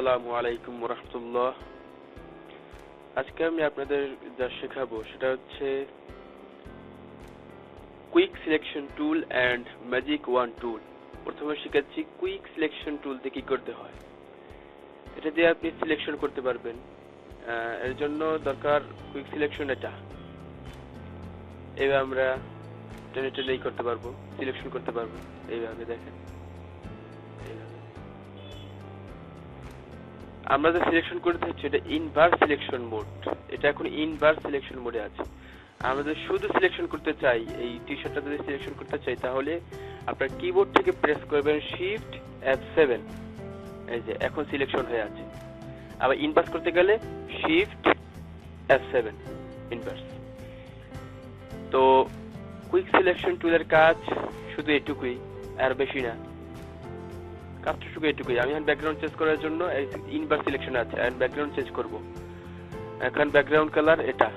আসসালামু আলাইকুম ওয়া রাহমাতুল্লাহ। আজকে আমি আপনাদের যা শেখাবো সেটা হচ্ছে quick selection tool and magic wand tool. প্রথমে শিখাচ্ছি কুইক সিলেকশন টুল দিয়ে কি করতে হয়। এটা দিয়ে আপনি সিলেকশন করতে পারবেন। এর জন্য দরকার কুইক সিলেকশন। এটা এইভাবে আমরা টেনে টেনেই করতে পারবো, সিলেকশন করতে পারবো। এইভাবে দেখেন, আমরা যে সিলেকশন করতে হচ্ছে এটা ইনভার্স সিলেকশন মোড। এটা এখন ইনভার্স সিলেকশন মোডে আছে। আমরা যদি শুধু সিলেকশন করতে চাই, এই টি শার্টটা যদি সিলেকশন করতে চাই, তাহলে আপনার কিবোর্ড থেকে প্রেস করবেন শিফট F7। এই যে এখন সিলেকশন হয়ে আছে। আবার ইনভার্স করতে গেলে শিফট F7 ইনভার্স। তো কুইক সিলেকশন টুলের কাজ শুধু এটুকুই, আর বেশি না। কাজটুকু এটুকুই। আমি এখন ব্যাকগ্রাউন্ড চেঞ্জ করার জন্য ইনভার্স সিলেকশন আছে, আর ব্যাকগ্রাউন্ড চেঞ্জ করব। এখন ব্যাকগ্রাউন্ড কালার এটা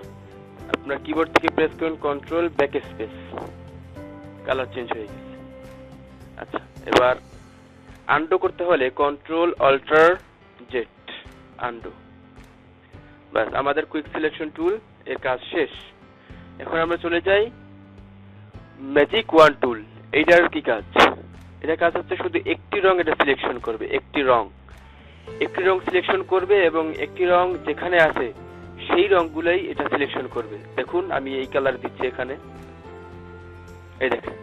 আপনার কিবোর্ড থেকে প্রেস করুন control back space, colour change হয়ে গেছে। আচ্ছা, এবার আনডু করতে হলে কন্ট্রোল অল্টার জেড, আনডু। বাস, আমাদের কুইক সিলেকশন টুল এর কাজ শেষ। এখন আমরা চলে যাই ম্যাজিক ওয়ান টুল। এইটার কি কাজ? এটা কাজ হচ্ছে শুধু একটি রং এটা সিলেকশন করবে, একটি রং সিলেকশন করবে, এবং একটি রং যেখানে আছে সেই রংগুলোই এটা সিলেকশন করবে। দেখুন, আমি এই কালার দিচ্ছি এখানে, এই দেখেন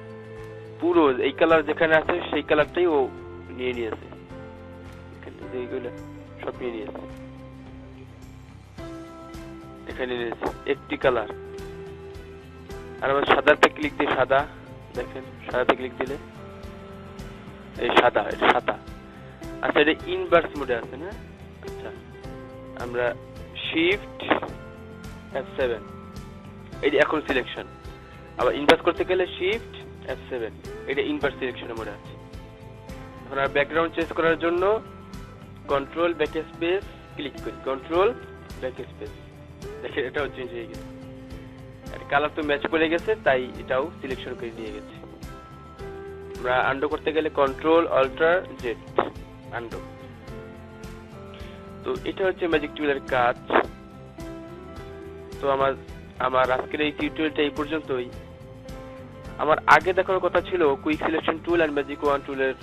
পুরো এই কালার যেখানে আছে সেই কালারটাই ও নিয়ে নিয়েছে। এইগুলো সব নিয়ে নিয়েছে, এখানে নিয়েছে একটি কালার। আর আমরা সাদাতে ক্লিক দিই, সাদা দেখেন, সাদাতে ক্লিক দিলে এই সাদা, এটা সাদা। আচ্ছা, এটা ইনভার্স মোডে আছে না? আচ্ছা, আমরা শিফট F7, এই যে এখন সিলেকশন। আবার ইনভার্স করতে গেলে শিফট F7, এটা ইনভার্স সিলেকশনের মোডে আছে। এখন আর ব্যাকগ্রাউন্ড চেঞ্জ করার জন্য কন্ট্রোল ব্যাক স্পেস ক্লিক করি, কন্ট্রোল ব্যাক স্পেস। দেখেন এটাও চেঞ্জ হয়ে গেছে। আর কালার তো ম্যাচ করে গেছে, তাই এটাও সিলেকশন করে নিয়ে গেছে। আমরা আনডু করতে গেলে কন্ট্রোল অল্টার জেড, আনডু। তো এটা হচ্ছে ম্যাজিক টুলের কাজ। তো আমার আজকের এই টিউটোরিয়ালটা এই পর্যন্তই। আমার আগে দেখার কথা ছিল কুইক সিলেকশন টুল আর ম্যাজিক ওয়ান টুলের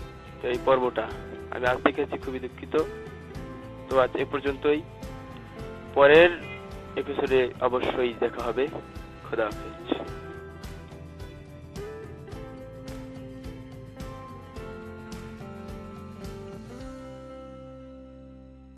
এই পর্বটা, আমি আজ দেখেছি, খুবই দুঃখিত। তো আজ এ পর্যন্তই। পরের এপিসোডে অবশ্যই দেখা হবে। খোদা হাফেজ।